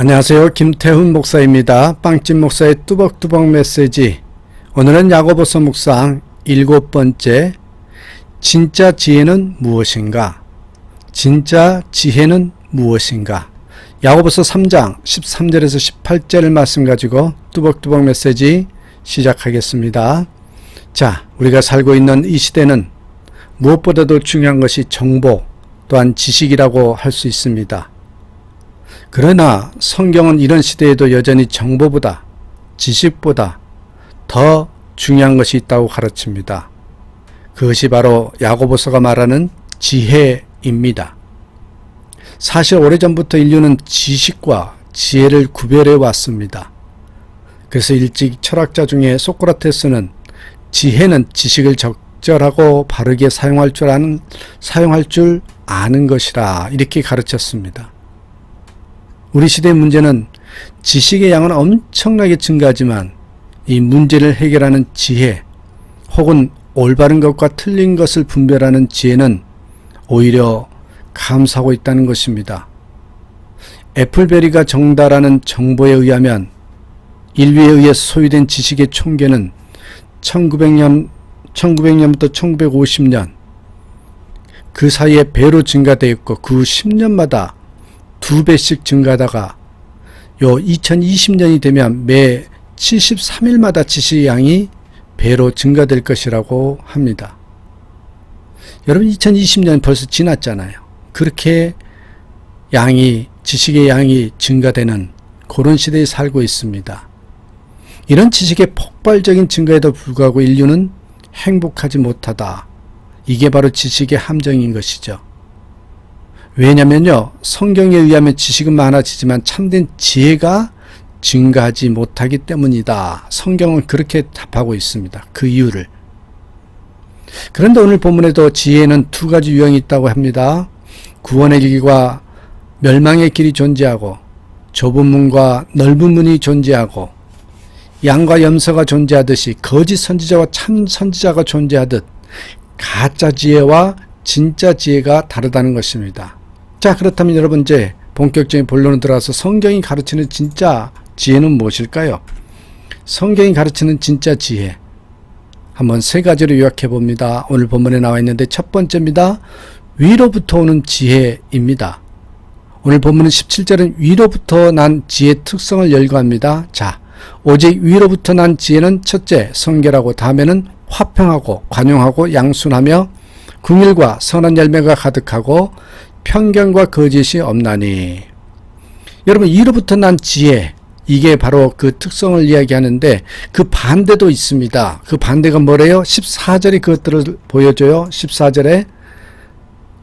안녕하세요. 김태훈 목사입니다. 빵집 목사의 뚜벅뚜벅 메시지. 오늘은 야고보서 묵상 7번째, 진짜 지혜는 무엇인가? 진짜 지혜는 무엇인가? 야고보서 3장 13절에서 18절 말씀 가지고 뚜벅뚜벅 메시지 시작하겠습니다. 자, 우리가 살고 있는 이 시대는 무엇보다도 중요한 것이 정보 또한 지식이라고 할 수 있습니다. 그러나 성경은 이런 시대에도 여전히 정보보다 지식보다 더 중요한 것이 있다고 가르칩니다. 그것이 바로 야고보서가 말하는 지혜입니다. 사실 오래전부터 인류는 지식과 지혜를 구별해 왔습니다. 그래서 일찍 철학자 중에 소크라테스는 지혜는 지식을 적절하고 바르게 사용할 줄 아는 것이라 이렇게 가르쳤습니다. 우리 시대의 문제는 지식의 양은 엄청나게 증가하지만 이 문제를 해결하는 지혜 혹은 올바른 것과 틀린 것을 분별하는 지혜는 오히려 감소하고 있다는 것입니다. 애플베리가 정다라는 정보에 의하면 인류에 의해 소유된 지식의 총계는 1900년부터 1950년 그 사이에 배로 증가되었고 그 후 10년마다 2배씩 증가하다가 2020년이 되면 매 73일마다 지식의 양이 배로 증가될 것이라고 합니다. 여러분 2020년 벌써 지났잖아요. 그렇게 지식의 양이 증가되는 그런 시대에 살고 있습니다. 이런 지식의 폭발적인 증가에도 불구하고 인류는 행복하지 못하다. 이게 바로 지식의 함정인 것이죠. 왜냐면요, 성경에 의하면 지식은 많아지지만 참된 지혜가 증가하지 못하기 때문이다. 성경은 그렇게 답하고 있습니다. 그 이유를. 그런데 오늘 본문에도 지혜는 두 가지 유형이 있다고 합니다. 구원의 길과 멸망의 길이 존재하고 좁은 문과 넓은 문이 존재하고 양과 염소가 존재하듯이 거짓 선지자와 참 선지자가 존재하듯 가짜 지혜와 진짜 지혜가 다르다는 것입니다. 자, 그렇다면 여러분 이제 본격적인 본론으로 들어가서 성경이 가르치는 진짜 지혜는 무엇일까요? 성경이 가르치는 진짜 지혜 한번 세 가지로 요약해 봅니다. 오늘 본문에 나와 있는데 첫 번째입니다. 위로부터 오는 지혜입니다. 오늘 본문은 17절은 위로부터 난 지혜의 특성을 열거합니다. 자, 오직 위로부터 난 지혜는 첫째 성결하고 다음에는 화평하고 관용하고 양순하며 긍휼과 선한 열매가 가득하고 편견과 거짓이 없나니. 여러분 위로부터 난 지혜, 이게 바로 그 특성을 이야기하는데 그 반대도 있습니다. 그 반대가 뭐래요? 14절이 그것들을 보여줘요. 14절에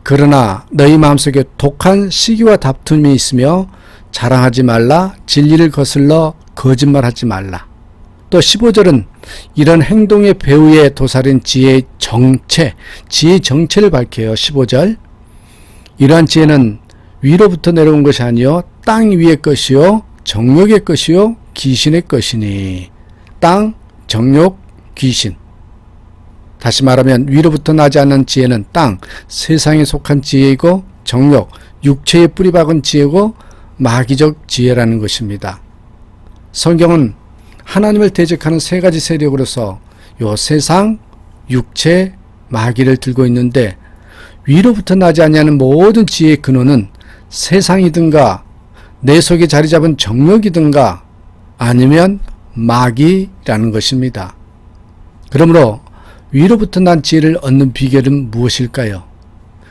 그러나 너희 마음속에 독한 시기와 다툼이 있으며 자랑하지 말라. 진리를 거슬러 거짓말하지 말라. 또 15절은 이런 행동의 배후에 도사린 지혜의 정체를 밝혀요. 15절. 이러한 지혜는 위로부터 내려온 것이 아니요 땅 위의 것이요 정욕의 것이요 귀신의 것이니. 땅, 정욕, 귀신. 다시 말하면 위로부터 나지 않는 지혜는 땅, 세상에 속한 지혜이고 정욕, 육체에 뿌리박은 지혜고 마귀적 지혜라는 것입니다. 성경은 하나님을 대적하는 세 가지 세력으로서 요 세상, 육체, 마귀를 들고 있는데 위로부터 나지 아니하는 모든 지혜의 근원은 세상이든가 내 속에 자리 잡은 정욕이든가 아니면 마귀라는 것입니다. 그러므로 위로부터 난 지혜를 얻는 비결은 무엇일까요?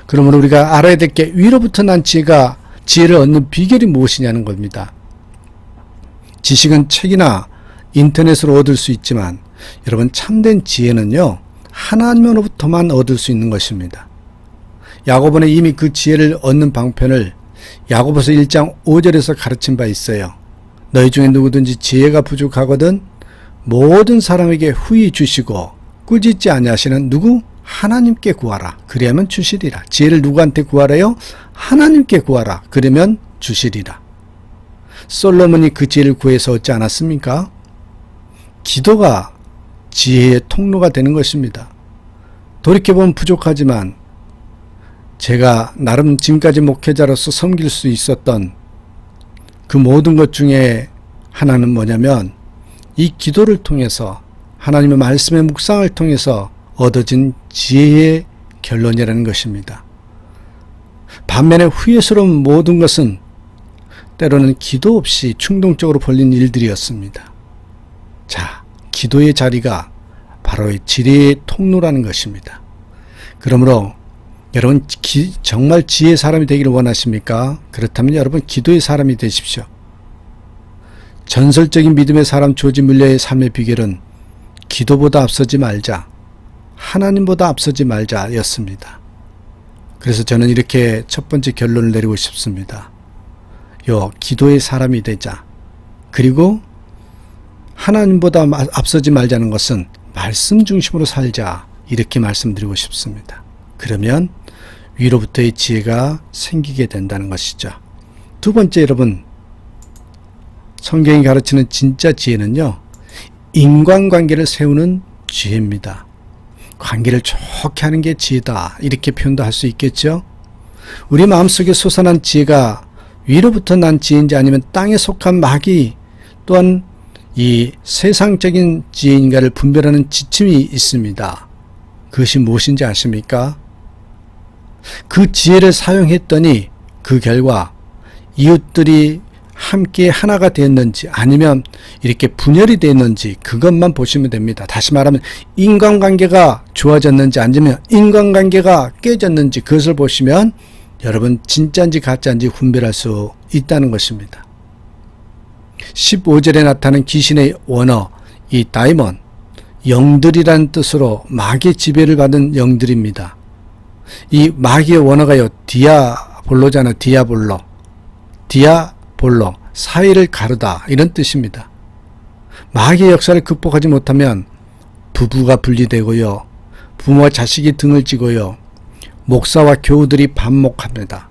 그러므로 우리가 알아야 될 게 위로부터 난 지혜를 얻는 비결이 무엇이냐는 겁니다. 지식은 책이나 인터넷으로 얻을 수 있지만 여러분 참된 지혜는요 하나님으로부터만 얻을 수 있는 것입니다. 야고보는 이미 그 지혜를 얻는 방편을 야고보서 1장 5절에서 가르친 바 있어요. 너희 중에 누구든지 지혜가 부족하거든 모든 사람에게 후히 주시고 꾸짖지 아니하시는 누구? 하나님께 구하라. 그리하면 주시리라. 지혜를 누구한테 구하래요? 하나님께 구하라. 그러면 주시리라. 솔로몬이 그 지혜를 구해서 얻지 않았습니까? 기도가 지혜의 통로가 되는 것입니다. 돌이켜보면 부족하지만 제가 나름 지금까지 목회자로서 섬길 수 있었던 그 모든 것 중에 하나는 뭐냐면 이 기도를 통해서 하나님의 말씀의 묵상을 통해서 얻어진 지혜의 결론이라는 것입니다. 반면에 후회스러운 모든 것은 때로는 기도 없이 충동적으로 벌린 일들이었습니다. 자, 기도의 자리가 바로 지혜의 통로라는 것입니다. 그러므로 여러분 정말 지혜의 사람이 되기를 원하십니까? 그렇다면 여러분 기도의 사람이 되십시오. 전설적인 믿음의 사람 조지 뮬러의 삶의 비결은 기도보다 앞서지 말자, 하나님보다 앞서지 말자 였습니다. 그래서 저는 이렇게 첫 번째 결론을 내리고 싶습니다. 기도의 사람이 되자. 그리고 하나님보다 앞서지 말자는 것은 말씀 중심으로 살자. 이렇게 말씀드리고 싶습니다. 그러면 위로부터의 지혜가 생기게 된다는 것이죠. 두 번째, 여러분, 성경이 가르치는 진짜 지혜는요, 인간관계를 세우는 지혜입니다. 관계를 좋게 하는 게 지혜다, 이렇게 표현도 할 수 있겠죠. 우리 마음속에 솟아난 지혜가 위로부터 난 지혜인지 아니면 땅에 속한 마귀 또한 이 세상적인 지혜인가를 분별하는 지침이 있습니다. 그것이 무엇인지 아십니까? 그 지혜를 사용했더니 그 결과 이웃들이 함께 하나가 되었는지 아니면 이렇게 분열이 되었는지 그것만 보시면 됩니다. 다시 말하면 인간관계가 좋아졌는지 아니면 인간관계가 깨졌는지 그것을 보시면 여러분 진짜인지 가짜인지 분별할 수 있다는 것입니다. 15절에 나타나는 귀신의 원어, 이 다이몬, 영들이라는 뜻으로 마귀의 지배를 받은 영들입니다. 이 마귀의 원어가요, 디아볼로잖아요. 디아볼로, 사이를 가르다, 이런 뜻입니다. 마귀의 역사를 극복하지 못하면 부부가 분리되고요, 부모와 자식이 등을 찌고요, 목사와 교우들이 반목합니다.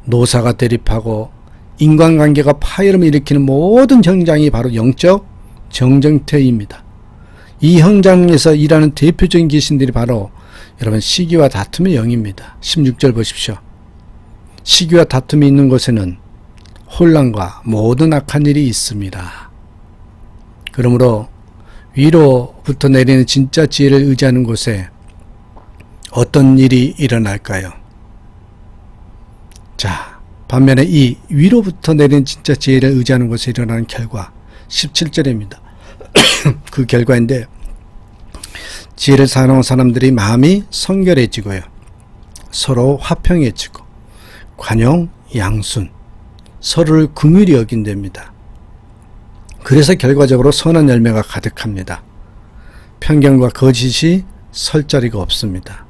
노사가 대립하고 인간관계가 파열음을 일으키는 모든 현장이 바로 영적 정정태입니다. 이 현장에서 일하는 대표적인 귀신들이 바로 여러분 시기와 다툼의 영입니다. 16절 보십시오. 시기와 다툼이 있는 곳에는 혼란과 모든 악한 일이 있습니다. 그러므로 위로부터 내리는 진짜 지혜를 의지하는 곳에 어떤 일이 일어날까요? 자, 반면에 이 위로부터 내리는 진짜 지혜를 의지하는 곳에 일어나는 결과 17절입니다. 그 결과인데 지혜를 사용하는 사람들이 마음이 성결해지고요, 서로 화평해지고 관용, 양순, 서로를 긍휼히 여긴답니다. 그래서 결과적으로 선한 열매가 가득합니다. 편견과 거짓이 설 자리가 없습니다.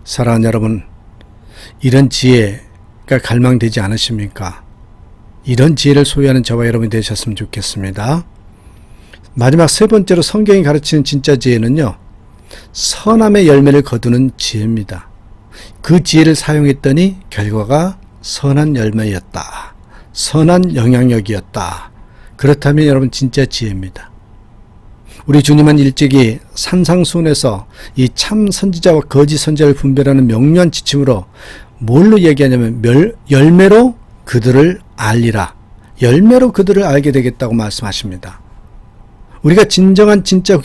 사랑하는 여러분, 이런 지혜가 갈망되지 않으십니까? 이런 지혜를 소유하는 저와 여러분이 되셨으면 좋겠습니다. 마지막 세 번째로 성경이 가르치는 진짜 지혜는요, 선함의 열매를 거두는 지혜입니다. 그 지혜를 사용했더니 결과가 선한 열매였다, 선한 영향력이었다. 그렇다면 여러분 진짜 지혜입니다. 우리 주님은 일찍이 산상수훈에서 이 참 선지자와 거짓 선지자를 분별하는 명료한 지침으로 뭘로 얘기하냐면 열매로 그들을 알리라, 열매로 그들을 알게 되겠다고 말씀하십니다. 우리가 진정한 진짜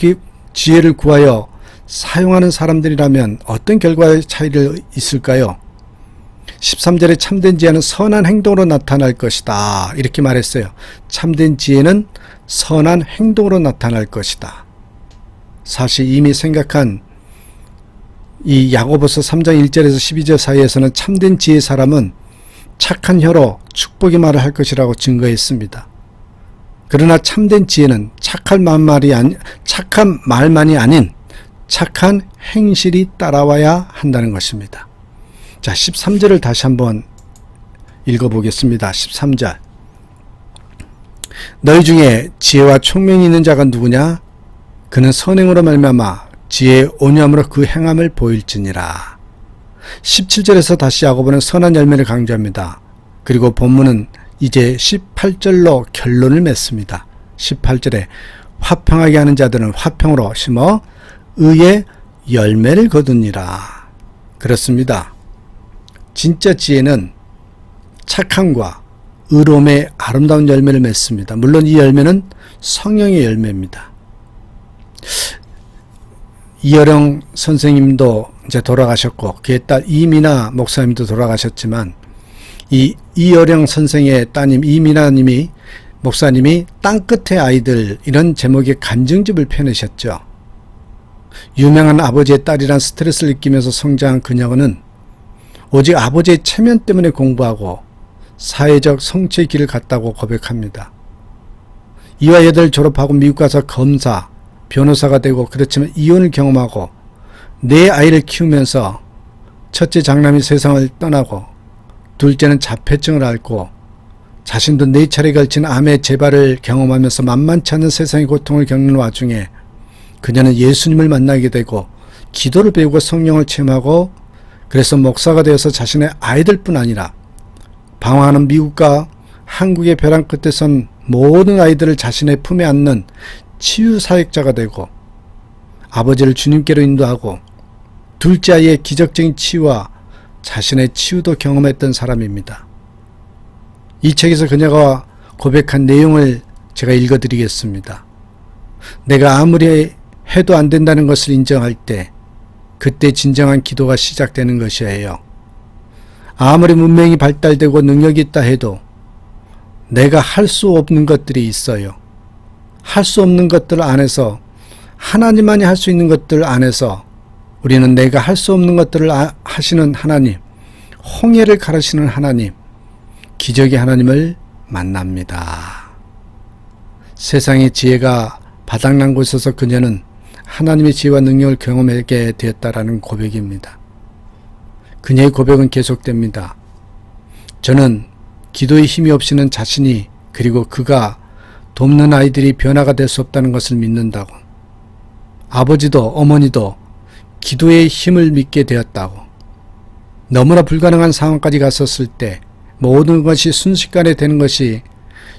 지혜를 구하여 사용하는 사람들이라면 어떤 결과의 차이를 있을까요? 13절에 참된 지혜는 선한 행동으로 나타날 것이다, 이렇게 말했어요. 참된 지혜는 선한 행동으로 나타날 것이다. 사실 이미 생각한 이 야고보서 3장 1절에서 12절 사이에서는 참된 지혜의 사람은 착한 혀로 축복의 말을 할 것이라고 증거했습니다. 그러나 참된 지혜는 착한 말만이 아닌 착한 행실이 따라와야 한다는 것입니다. 자, 13절을 다시 한번 읽어보겠습니다. 13절. 너희 중에 지혜와 총명이 있는 자가 누구냐? 그는 선행으로 말미암아 지혜의 온유함으로 그 행함을 보일지니라. 17절에서 다시 야고보는 선한 열매를 강조합니다. 그리고 본문은 이제 18절로 결론을 맺습니다. 18절에 화평하게 하는 자들은 화평으로 심어 의의 열매를 거두니라. 그렇습니다. 진짜 지혜는 착함과 의로움의 아름다운 열매를 맺습니다. 물론 이 열매는 성령의 열매입니다. 이어령 선생님도 이제 돌아가셨고 그의 딸 이미나 목사님도 돌아가셨지만 이 이어령 선생의 따님 이미나 목사님이 땅끝의 아이들 이런 제목의 간증집을 펴내셨죠. 유명한 아버지의 딸이란 스트레스를 느끼면서 성장한 그녀는 오직 아버지의 체면 때문에 공부하고 사회적 성취의 길을 갔다고 고백합니다. 이와 여대를 졸업하고 미국 가서 검사, 변호사가 되고 그렇지만 이혼을 경험하고 네 아이를 키우면서 첫째 장남이 세상을 떠나고 둘째는 자폐증을 앓고 자신도 4차례에 걸친 암의 재발을 경험하면서 만만치 않은 세상의 고통을 겪는 와중에 그녀는 예수님을 만나게 되고 기도를 배우고 성령을 체험하고 그래서 목사가 되어서 자신의 아이들뿐 아니라 방황하는 미국과 한국의 벼랑 끝에 선 모든 아이들을 자신의 품에 안는 치유사역자가 되고 아버지를 주님께로 인도하고 둘째 아이의 기적적인 치유와 자신의 치유도 경험했던 사람입니다. 이 책에서 그녀가 고백한 내용을 제가 읽어드리겠습니다. 내가 아무리 해도 안 된다는 것을 인정할 때 그때 진정한 기도가 시작되는 것이에요. 아무리 문명이 발달되고 능력이 있다 해도 내가 할 수 없는 것들이 있어요. 할 수 없는 것들 안에서 하나님만이 할 수 있는 것들 안에서 우리는 내가 할 수 없는 것들을 하시는 하나님, 홍해를 가르시는 하나님, 기적의 하나님을 만납니다. 세상의 지혜가 바닥난 곳에서 그녀는 하나님의 지혜와 능력을 경험하게 되었다라는 고백입니다. 그녀의 고백은 계속됩니다. 저는 기도의 힘이 없이는 자신이 그리고 그가 돕는 아이들이 변화가 될 수 없다는 것을 믿는다고. 아버지도 어머니도 기도의 힘을 믿게 되었다고. 너무나 불가능한 상황까지 갔었을 때 모든 것이 순식간에 되는 것이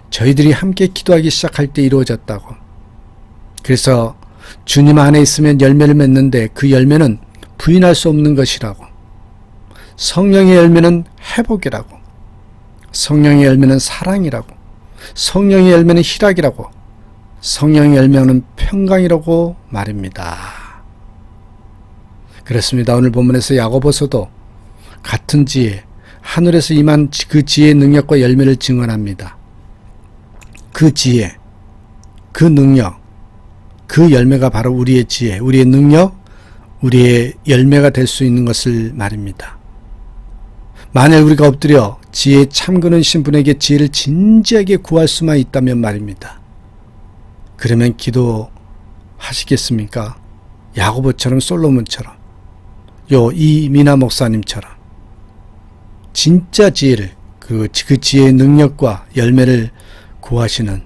저희들이 함께 기도하기 시작할 때 이루어졌다고. 그래서 주님 안에 있으면 열매를 맺는데 그 열매는 부인할 수 없는 것이라고. 성령의 열매는 회복이라고. 성령의 열매는 사랑이라고. 성령의 열매는 희락이라고. 성령의 열매는 평강이라고 말입니다. 그렇습니다. 오늘 본문에서 야고보서도 같은 지혜, 하늘에서 임한 그 지혜의 능력과 열매를 증언합니다. 그 지혜, 그 능력, 그 열매가 바로 우리의 지혜, 우리의 능력, 우리의 열매가 될 수 있는 것을 말입니다. 만약 우리가 엎드려 지혜에 참그는 분에게 지혜를 진지하게 구할 수만 있다면 말입니다. 그러면 기도하시겠습니까? 야고보처럼 솔로몬처럼 이미나 목사님처럼 진짜 지혜를 그 지혜의 능력과 열매를 구하시는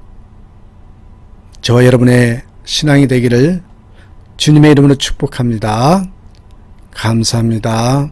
저와 여러분의 신앙이 되기를 주님의 이름으로 축복합니다. 감사합니다.